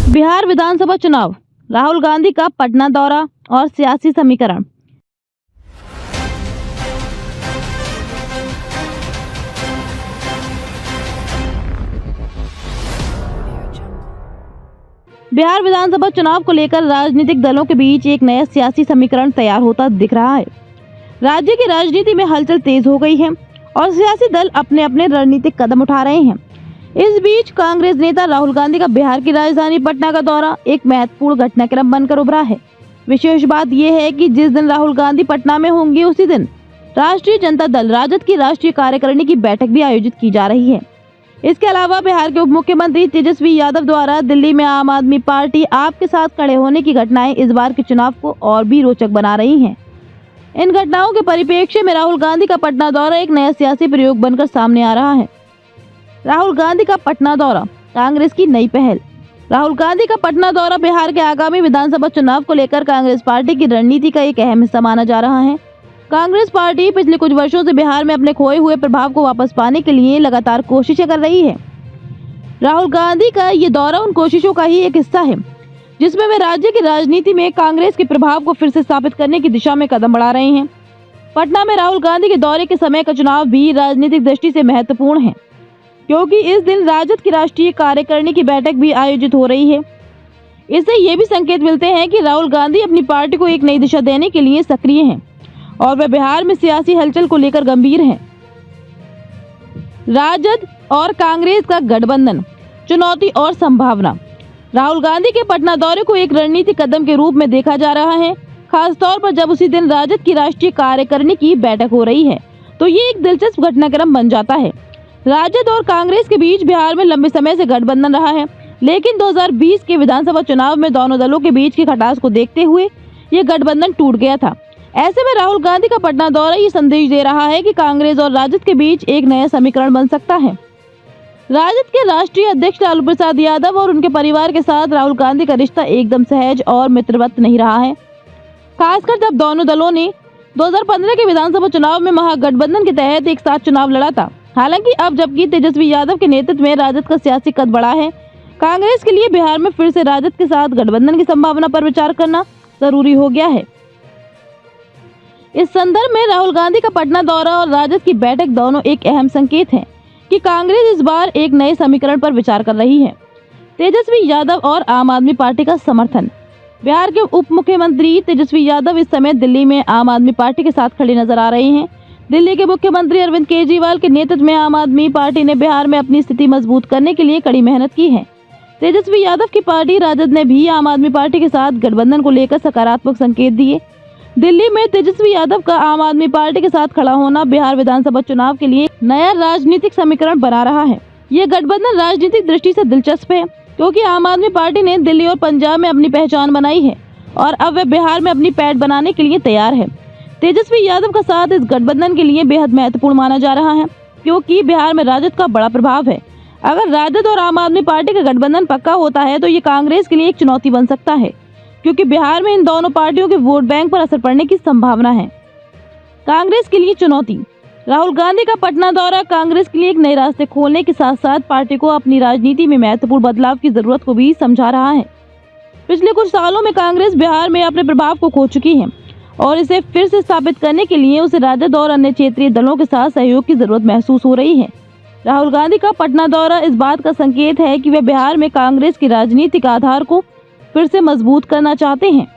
बिहार विधानसभा चुनाव, राहुल गांधी का पटना दौरा और सियासी समीकरण। बिहार विधानसभा चुनाव को लेकर राजनीतिक दलों के बीच एक नया सियासी समीकरण तैयार होता दिख रहा है। राज्य की राजनीति में हलचल तेज हो गई है और सियासी दल अपने अपने रणनीतिक कदम उठा रहे हैं। इस बीच कांग्रेस नेता राहुल गांधी का बिहार की राजधानी पटना का दौरा एक महत्वपूर्ण घटनाक्रम बनकर उभरा है। विशेष बात यह है कि जिस दिन राहुल गांधी पटना में होंगे उसी दिन राष्ट्रीय जनता दल राजद की राष्ट्रीय कार्यकारिणी की बैठक भी आयोजित की जा रही है। इसके अलावा बिहार के उप मुख्यमंत्री तेजस्वी यादव द्वारा दिल्ली में आम आदमी पार्टी आप के साथ खड़े होने की घटनाएं इस बार के चुनाव को और भी रोचक बना रही हैं। इन घटनाओं के परिप्रेक्ष्य में राहुल गांधी का पटना दौरा एक नया सियासी प्रयोग बनकर सामने आ रहा है। राहुल गांधी का पटना दौरा, कांग्रेस की नई पहल। राहुल गांधी का पटना दौरा बिहार के आगामी विधानसभा चुनाव को लेकर कांग्रेस पार्टी की रणनीति का एक अहम हिस्सा माना जा रहा है। कांग्रेस पार्टी पिछले कुछ वर्षों से बिहार में अपने खोए हुए प्रभाव को वापस पाने के लिए लगातार कोशिशें कर रही है। राहुल गांधी का ये दौरा उन कोशिशों का ही एक हिस्सा है जिसमें वे राज्य की राजनीति में कांग्रेस के प्रभाव को फिर से स्थापित करने की दिशा में कदम बढ़ा रहे हैं। पटना में राहुल गांधी के दौरे के समय का चुनाव भी राजनीतिक दृष्टि से महत्वपूर्ण है, क्योंकि इस दिन राजद की राष्ट्रीय कार्यकारिणी की बैठक भी आयोजित हो रही है। इससे ये भी संकेत मिलते हैं कि राहुल गांधी अपनी पार्टी को एक नई दिशा देने के लिए सक्रिय हैं और वे बिहार में सियासी हलचल को लेकर गंभीर हैं। राजद और कांग्रेस का गठबंधन, चुनौती और संभावना। राहुल गांधी के पटना दौरे को एक रणनीतिक कदम के रूप में देखा जा रहा है, खासतौर पर जब उसी दिन राजद की राष्ट्रीय कार्यकारिणी की बैठक हो रही है, तो ये एक दिलचस्प घटनाक्रम बन जाता है। राजद और कांग्रेस के बीच बिहार में लंबे समय से गठबंधन रहा है, लेकिन 2020 के विधानसभा चुनाव में दोनों दलों के बीच की खटास को देखते हुए ये गठबंधन टूट गया था। ऐसे में राहुल गांधी का पटना दौरा ये संदेश दे रहा है कि कांग्रेस और राजद के बीच एक नया समीकरण बन सकता है। राजद के राष्ट्रीय अध्यक्ष लालू प्रसाद यादव और उनके परिवार के साथ राहुल गांधी का रिश्ता एकदम सहज और मित्रवत नहीं रहा है, खासकर जब दोनों दलों ने 2015 के विधानसभा चुनाव में महागठबंधन के तहत एक साथ चुनाव लड़ा था। हालांकि अब जबकि तेजस्वी यादव के नेतृत्व में राजद का सियासी कद बढ़ा है, कांग्रेस के लिए बिहार में फिर से राजद के साथ गठबंधन की संभावना पर विचार करना जरूरी हो गया है। इस संदर्भ में राहुल गांधी का पटना दौरा और राजद की बैठक दोनों एक अहम संकेत हैं कि कांग्रेस इस बार एक नए समीकरण पर विचार कर रही है। तेजस्वी यादव और आम आदमी पार्टी का समर्थन। बिहार के उप मुख्यमंत्री तेजस्वी यादव इस समय दिल्ली में आम आदमी पार्टी के साथ खड़े नजर आ रहे हैं। दिल्ली के मुख्यमंत्री अरविंद केजरीवाल के नेतृत्व में आम आदमी पार्टी ने बिहार में अपनी स्थिति मजबूत करने के लिए कड़ी मेहनत की है। तेजस्वी यादव की पार्टी राजद ने भी आम आदमी पार्टी के साथ गठबंधन को लेकर सकारात्मक संकेत दिए। दिल्ली में तेजस्वी यादव का आम आदमी पार्टी के साथ खड़ा होना बिहार विधानसभा चुनाव के लिए नया राजनीतिक समीकरण बना रहा है। ये गठबंधन राजनीतिक दृष्टि से दिलचस्प है, क्योंकि आम आदमी पार्टी ने दिल्ली और पंजाब में अपनी पहचान बनाई है और अब वे बिहार में अपनी पैठ बनाने के लिए तैयार है। तेजस्वी यादव का साथ इस गठबंधन के लिए बेहद महत्वपूर्ण माना जा रहा है, क्योंकि बिहार में राजद का बड़ा प्रभाव है। अगर राजद और आम आदमी पार्टी का गठबंधन पक्का होता है तो ये कांग्रेस के लिए एक चुनौती बन सकता है, क्योंकि बिहार में इन दोनों पार्टियों के वोट बैंक पर असर पड़ने की संभावना है। कांग्रेस के लिए चुनौती। राहुल गांधी का पटना दौरा कांग्रेस के लिए एक नए रास्ते खोलने के साथ साथ पार्टी को अपनी राजनीति में महत्वपूर्ण बदलाव की जरूरत को भी समझा रहा है। पिछले कुछ सालों में कांग्रेस बिहार में अपने प्रभाव को खो चुकी है और इसे फिर से स्थापित करने के लिए उसे राजद और अन्य क्षेत्रीय दलों के साथ सहयोग की जरूरत महसूस हो रही है। राहुल गांधी का पटना दौरा इस बात का संकेत है कि वे बिहार में कांग्रेस की राजनीतिक आधार को फिर से मजबूत करना चाहते हैं।